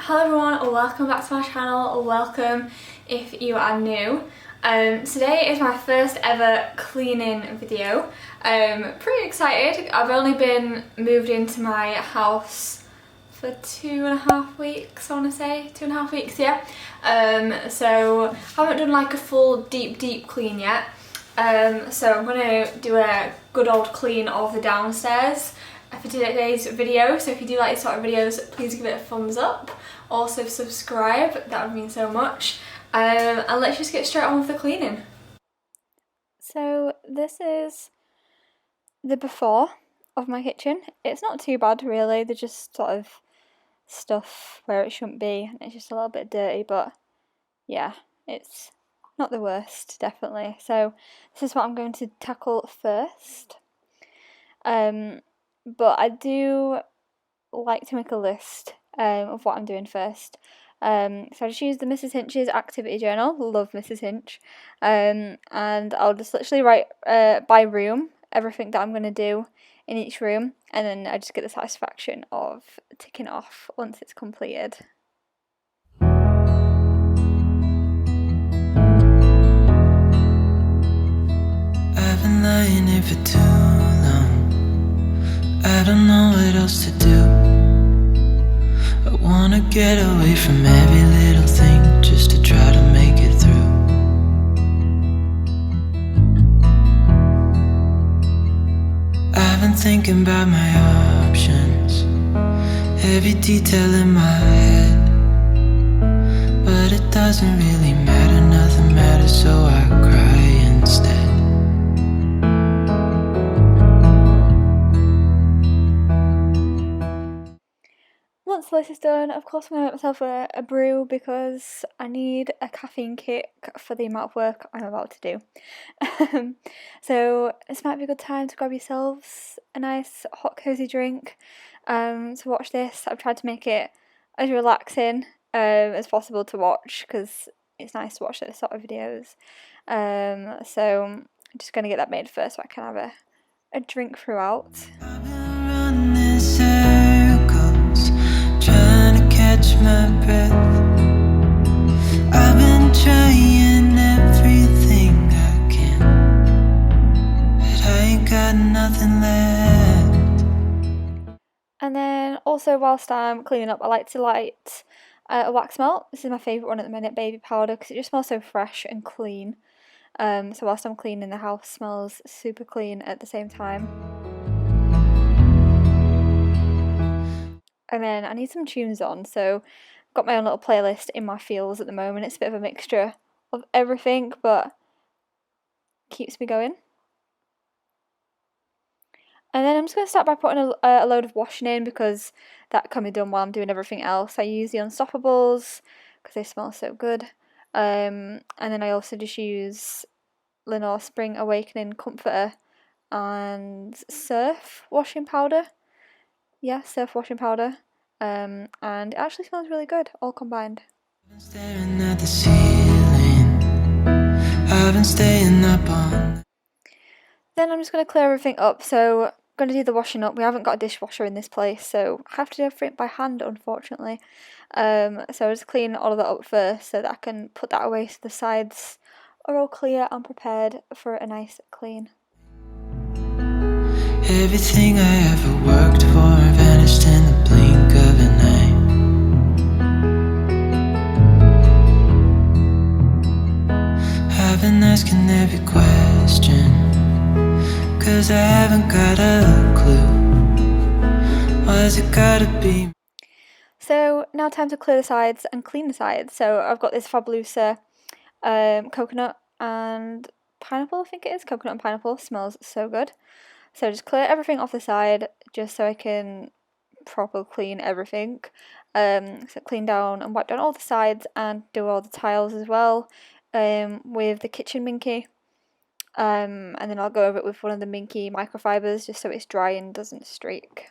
Hello everyone, welcome back to my channel, welcome if you are new. Today is my first ever cleaning video. Pretty excited. I've only been moved into my house for 2.5 weeks, I want to say, 2.5 weeks, yeah. So I haven't done like a full deep clean yet. So I'm going to do a good old clean of the downstairs for today's video. So if you do like these sort of videos, please give it a thumbs up. Also subscribe, that would mean so much. And let's just get straight on with the cleaning. So this is the before of my kitchen. It's not too bad really, there's just sort of stuff where it shouldn't be and it's just a little bit dirty, but yeah, it's not the worst, definitely. So this is what I'm going to tackle first. But I do like to make a list of what I'm doing first. So I just use the Mrs. Hinch's activity journal. Love Mrs. Hinch. And I'll just literally write by room everything that I'm going to do in each room, and then I just get the satisfaction of ticking off once it's completed. I've been lying here for too long. I don't know what else to do. I wanna get away from every little thing just to try to make it through. I've been thinking about my options, every detail in my head, but it doesn't really matter, nothing matters, so I cry instead. Once this is done, of course I'm going to make myself a brew because I need a caffeine kick for the amount of work I'm about to do. So this might be a good time to grab yourselves a nice hot cosy drink to watch this. I've tried to make it as relaxing as possible to watch because it's nice to watch those sort of videos. So I'm just going to get that made first so I can have a drink throughout. I've been running in circles, trying to catch my breath. I've been trying everything I can, but I ain't got nothing left. And then also whilst I'm cleaning up, I like to light a wax melt. This is my favourite one at the minute, baby powder, because it just smells so fresh and clean. So whilst I'm cleaning, the house smells super clean at the same time. And then I need some tunes on, so I've got my own little playlist in my feels at the moment. It's a bit of a mixture of everything, but keeps me going. And then I'm just going to start by putting a load of washing in because that can be done while I'm doing everything else. I use the Unstoppables because they smell so good. And then I also just use Lenore Spring Awakening Comforter and Surf washing powder. Yeah, Surf washing powder. And it actually smells really good, all combined. I've been staring at the ceiling, I've been staying up on. Then I'm just going to clear everything up, so I'm going to do the washing up. We haven't got a dishwasher in this place, so I have to do everything by hand, unfortunately. So I'll just clean all of that up first so that I can put that away so the sides are all clear and prepared for a nice clean. Everything I ever worked for vanished in the blink of an eye. I've been asking every question, 'cause I haven't got a clue. Why's it gotta be? So now time to clear the sides and clean the sides. So I've got this Fabulosa coconut and pineapple, I think it is. Coconut and pineapple, smells so good. So just clear everything off the side just so I can proper clean everything. So clean down and wipe down all the sides and do all the tiles as well with the kitchen minky. And then I'll go over it with one of the minky microfibers just so it's dry and doesn't streak.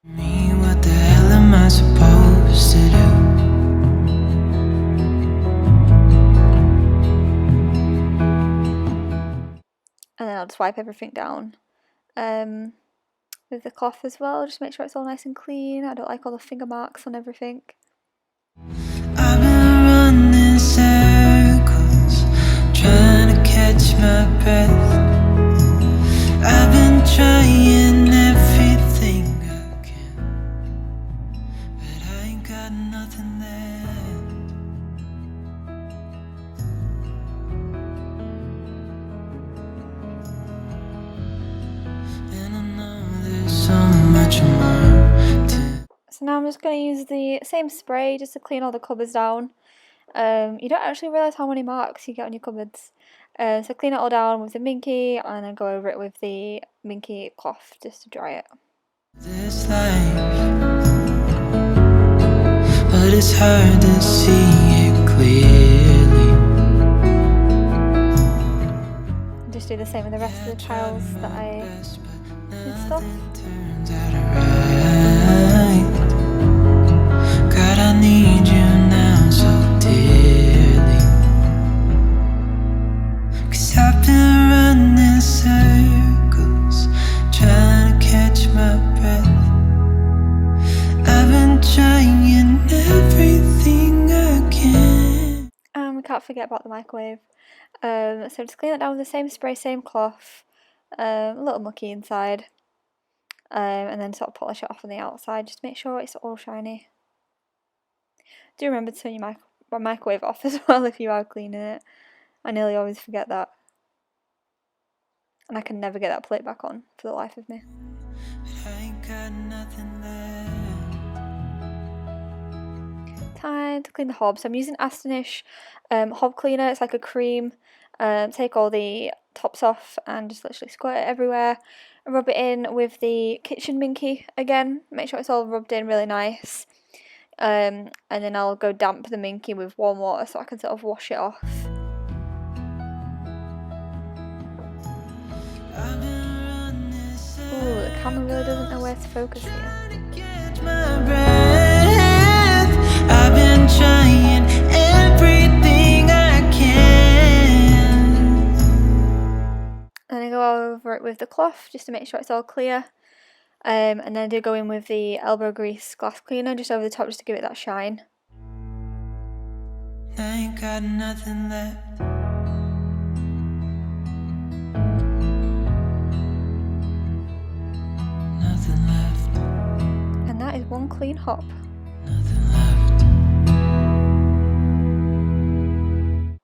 Me, what the hell am I supposed to do? And then I'll just wipe everything down with the cloth as well, just make sure it's all nice and clean. I don't like all the finger marks on everything. I've been running circles, trying to catch my breath. I've been trying everything I can, but I ain't got nothing left. And I know there's so much more to. So now I'm just going to use the same spray just to clean all the cupboards down. You don't actually realise how many marks you get on your cupboards. So clean it all down with the minky and then go over it with the minky cloth just to dry it. This life, but it's hard to see it clearly. Just do the same with the rest of the tiles that I messed off. Turns out right. God, I need you now so dearly. 'Cause I've been running circles, trying to catch my breath. I've been trying everything I can. And we can't forget about the microwave. So just clean it down with the same spray, same cloth, a little mucky inside, and then sort of polish it off on the outside just to make sure it's all shiny. Do remember to turn your microwave off as well if you are cleaning it. I nearly always forget that. And I can never get that plate back on for the life of me. I ain't got nothing left. Time to clean the hob. So I'm using Astonish hob cleaner. It's like a cream. Take all the tops off and just literally squirt it everywhere. And rub it in with the kitchen minky again. Make sure it's all rubbed in really nice. And then I'll go damp the minky with warm water so I can sort of wash it off. Ooh, the camera really doesn't know where to focus here. I've been trying everything I can. And I go over it with the cloth just to make sure it's all clear. And then I do go in with the elbow grease glass cleaner just over the top just to give it that shine. I ain't got nothing left. Nothing left. And that is one clean hop. Nothing left.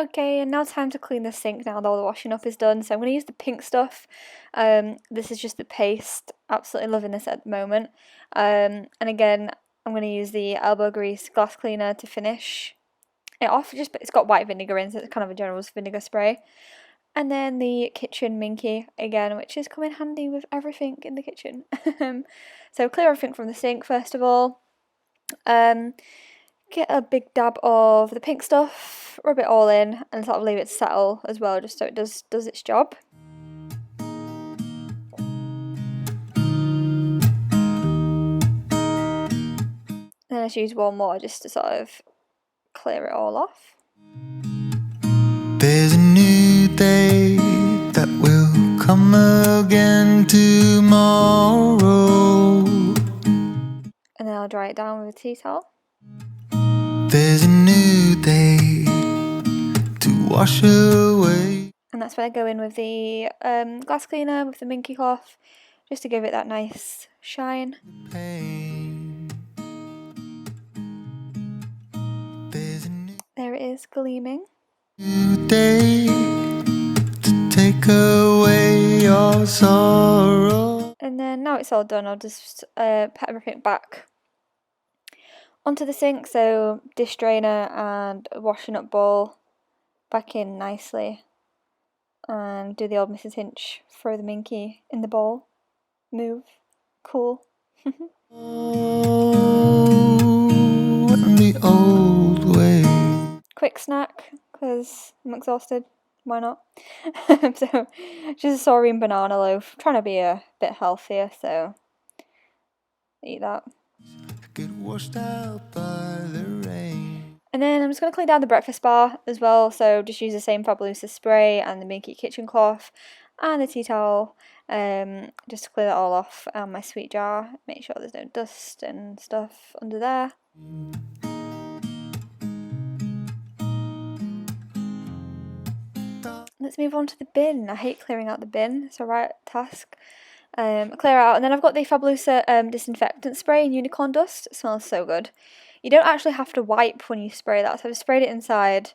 Okay, and now time to clean the sink now that all the washing up is done. So I'm going to use the pink stuff. This is just the paste. Absolutely loving this at the moment. And again, I'm going to use the elbow grease glass cleaner to finish it off. It's got white vinegar in, so it's kind of a generous vinegar spray. And then the kitchen minky again, which is come in handy with everything in the kitchen. So clear everything from the sink first of all. Get a big dab of the pink stuff, rub it all in, and sort of leave it to settle as well, just so it does its job. Then I just use warm water just to sort of clear it all off. There's a new day that will come again tomorrow. And then I'll dry it down with a tea towel. There's a new day to wash away. And that's when I go in with the glass cleaner with the minky cloth, just to give it that nice shine. Pain. There's a There it is, gleaming. new day to take away your sorrow. And then now it's all done, I'll just put everything back onto the sink, so dish drainer and a washing up bowl back in nicely, and do the old Mrs. Hinch, throw the minky in the bowl, move, cool. Oh, the old way. Quick snack, because I'm exhausted, why not? So, just a saurian banana loaf, trying to be a bit healthier, so eat that. Get washed out by the rain. And then I'm just going to clean down the breakfast bar as well, so just use the same Fabulosa spray and the minky kitchen cloth and the tea towel, just to clear that all off, and my sweet jar, make sure there's no dust and stuff under there. let's move on to the bin. I hate clearing out the bin. It's a right task. Clear out, and then I've got the Fabulosa disinfectant spray in unicorn dust. It smells so good. You don't actually have to wipe when you spray that, so I've sprayed it inside,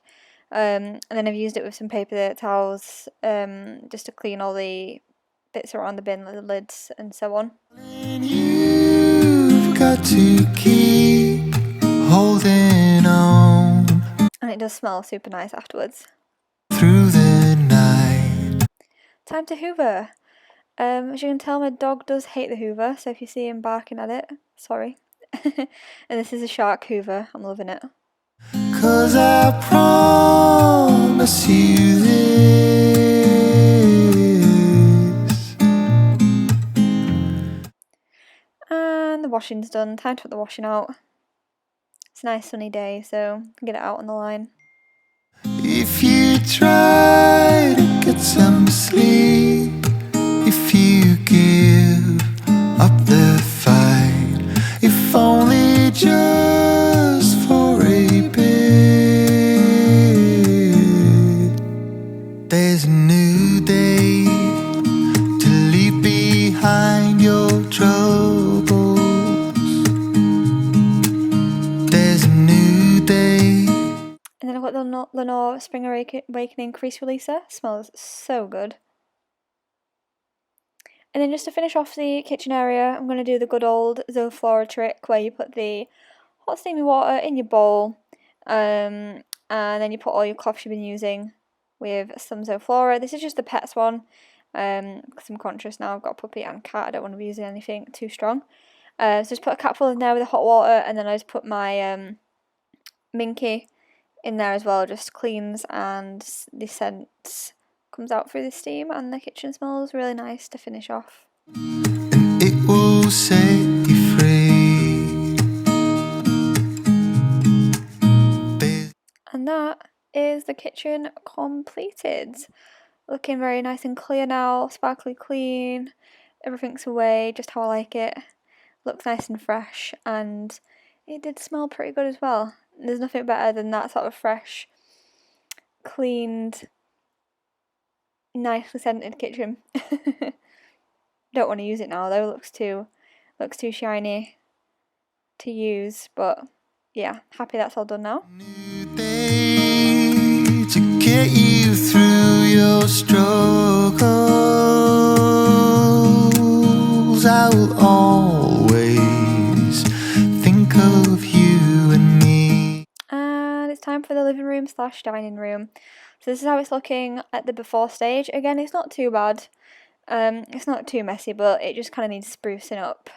and then I've used it with some paper towels just to clean all the bits around the bin, like the lids and so on. You've got to keep holding on And it does smell super nice afterwards. through the night. Time to hoover. As you can tell, my dog does hate the hoover, so if you see him barking at it, sorry. And this is a shark hoover. I'm loving it. 'Cause I promise you this. And the washing's done. Time to put the washing out. It's a nice sunny day, so I can get it out on the line. If you try to get some sleep, if you give up the fight, if only just for a bit, there's a new day to leave behind your troubles. There's a new day. And then I've got the Lenore Spring Awakening Crease Releaser. Smells so good. And then just to finish off the kitchen area, I'm going to do the good old Zoflora trick where you put the hot steamy water in your bowl, and then you put all your cloths you've been using with some Zoflora. This is just the pets one, because I'm conscious now I've got a puppy and cat. I don't want to be using anything too strong. So just put a capful in there with the hot water, and then I just put my Minky in there as well. Just cleans, and the scent comes out through the steam, and the kitchen smells really nice to finish off. And it will set you free. And that is the kitchen completed. Looking very nice and clear now, sparkly clean, everything's away just how I like it. Looks nice and fresh, and it did smell pretty good as well. There's nothing better than that sort of fresh, cleaned, nicely scented kitchen. Don't want to use it now though. Looks too shiny to use, but yeah, happy that's all done now. New day to get you through your struggles. I will always think of you and me. And it's time for the living room / dining room. So this is how it's looking at the before stage. Again, it's not too bad. It's not too messy, but it just kind of needs sprucing up,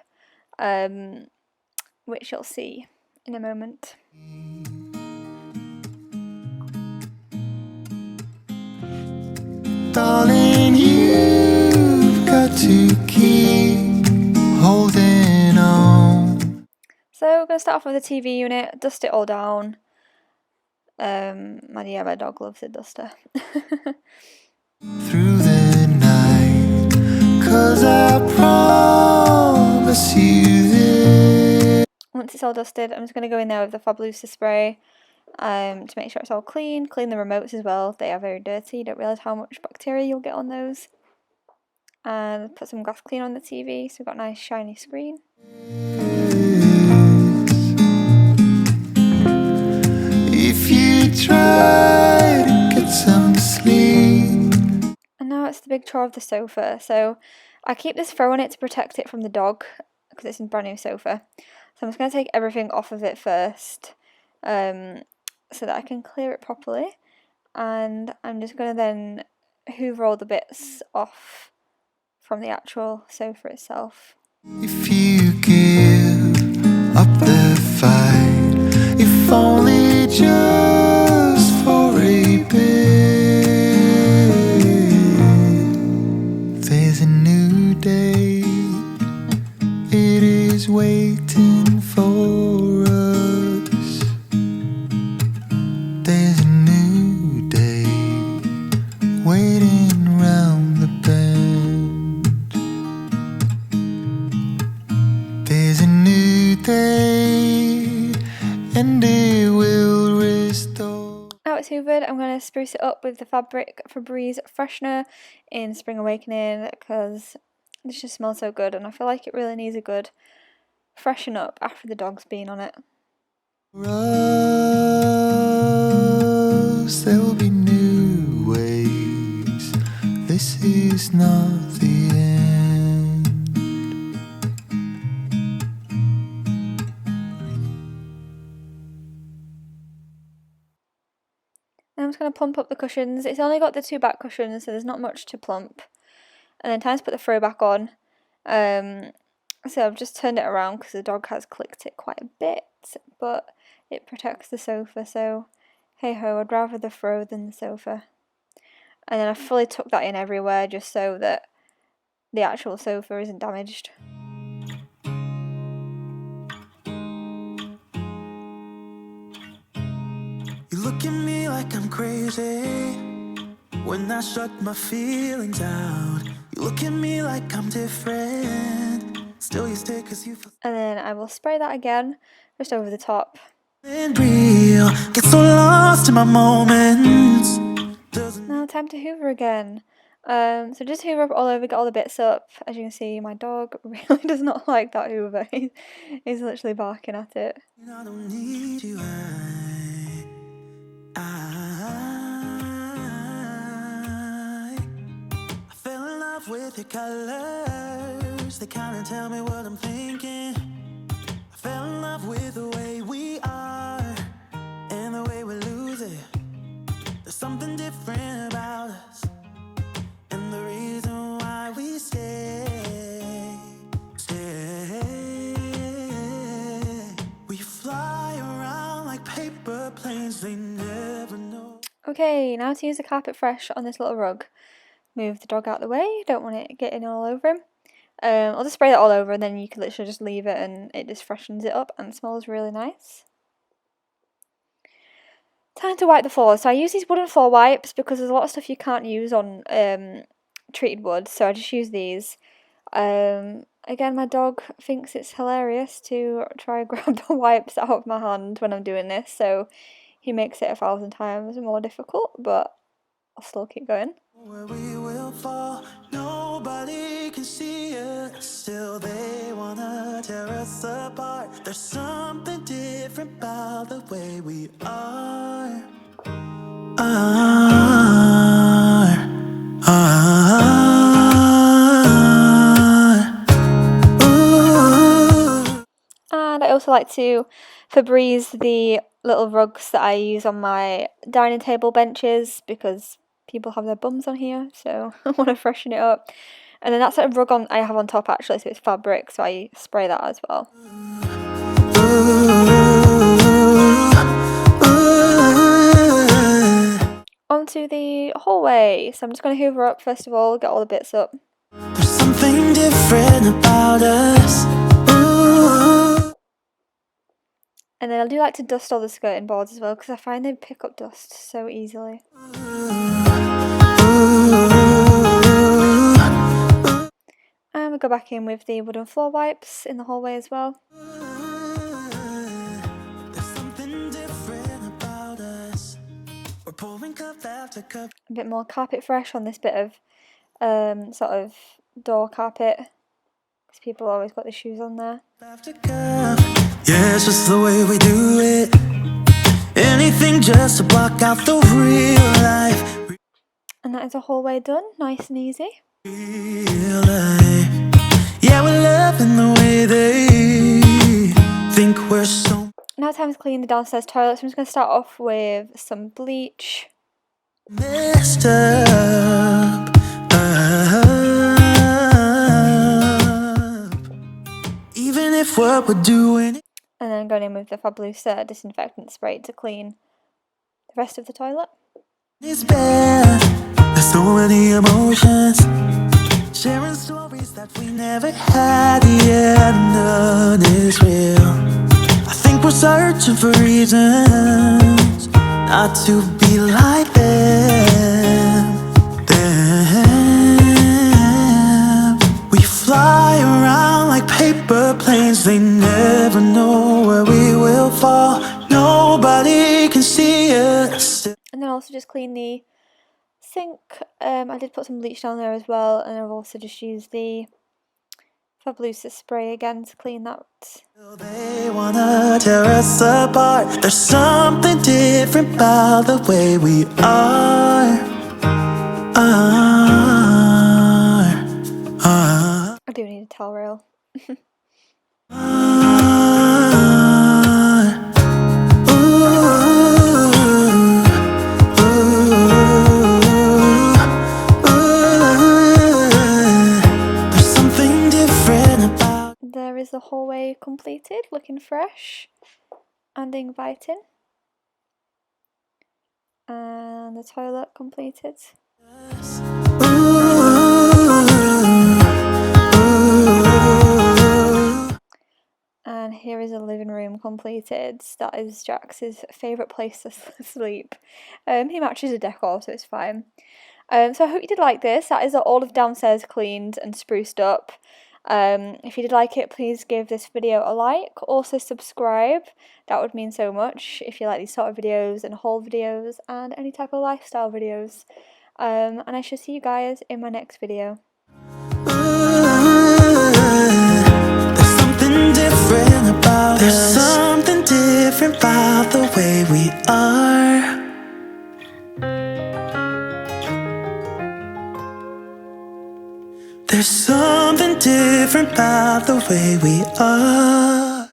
which you'll see in a moment. Darling, you've got to keep holding on. So we're going to start off with the TV unit, dust it all down. My dog loves the duster. Through the night, 'cause I promise you this. Once it's all dusted, I'm just going to go in there with the Fabulosa spray to make sure it's all clean. Clean the remotes as well. They are very dirty. You don't realise how much bacteria you'll get on those. And put some glass clean on the TV so we've got a nice shiny screen. If you try to get some sleep. And now it's the big chore of the sofa. So I keep this throw on it to protect it from the dog because it's a brand new sofa. So I'm just going to take everything off of it first so that I can clear it properly. And I'm just going to then hoover all the bits off from the actual sofa itself. If you give up the fight, if only just for a bit, there's a new day, it is waiting for us. There's a new day waiting round the bend. There's a new day and it will restore. Now it's hoovered, I'm going to spruce it up with the Febreze freshener in Spring Awakening because this just smells so good and I feel like it really needs a good freshen up after the dog's been on it. Rose, there will be new ways. This is not the end. Now I'm just going to plump up the cushions. It's only got the 2 back cushions, so there's not much to plump. And then time to put the throw back on. So I've just turned it around because the dog has clicked it quite a bit, but it protects the sofa, so hey ho, I'd rather the throw than the sofa. And then I fully tucked that in everywhere just so that the actual sofa isn't damaged. You look at me like I'm crazy when I shut my feelings out. You look at me like I'm different. Still you stay 'cause you feel. And then I will spray that again, just over the top. Real, get so lost in my moments. Now time to hoover again. So just hoover up all over, get all the bits up. As you can see, my dog really does not like that hoover. He's literally barking at it. I don't need you. I fell in love with your colors. They kind of tell me what I'm thinking. I fell in love with the way we are and the way we lose it. There's something different about us and the reason why we stay. We fly around like paper planes, they never know. Okay, now to use the carpet fresh on this little rug. Move the dog out the way, don't want it getting all over him. I'll just spray that all over and then you can literally just leave it and it just freshens it up and smells really nice. Time to wipe the floor. So I use these wooden floor wipes because there's a lot of stuff you can't use on treated wood, so I just use these. Again, my dog thinks it's hilarious to try and grab the wipes out of my hand when I'm doing this, so he makes it 1,000 times more difficult, but I'll still keep going. Where we will fall, nobody can see us. Still they wanna tear us apart. There's something different about the way we are. And I also like to Febreze the little rugs that I use on my dining table benches because people have their bums on here, so I want to freshen it up. And then that's a rug I have on top actually, so it's fabric, so I spray that as well. Onto the hallway. So I'm just going to hoover up first of all, get all the bits up. There's something different about us. And then I do like to dust all the skirting boards as well because I find they pick up dust so easily. And we'll go back in with the wooden floor wipes in the hallway as well. A bit more carpet fresh on this bit of sort of door carpet because people always got the shoes on there. Yeah, it's just the way we do it. Anything just to block out the real life. And that is a hallway done, nice and easy. Real life. Yeah, we're loving the way they think we're so. Now time to clean the downstairs toilet, so I'm just going to start off with some bleach. Messed up. Even if what we're doing. And then going in with the Fabulosa disinfectant spray to clean the rest of the toilet. It's bad. There's so many emotions. Sharing stories that we never had. Yeah, none is real. I think we're searching for reasons not to be like them. We fly around like paper planes. They never know where we will fall. Nobody can see us. And also just cleaned the sink. I did put some bleach down there as well, and I've also just used the Fabulosa spray again to clean that. They wanna tear us apart. There's something different about the way we are. I do need a towel rail. There's something different about. There is the hallway completed, looking fresh and inviting. And the toilet completed. And here is a living room completed. That is Jax's favourite place to sleep. He matches the decor, so it's fine. So I hope you did like this. That is all of downstairs cleaned and spruced up. If you did like it, please give this video a like. Also subscribe. That would mean so much if you like these sort of videos and haul videos and any type of lifestyle videos. And I shall see you guys in my next video. There's something different about the way we are. There's something different about the way we are.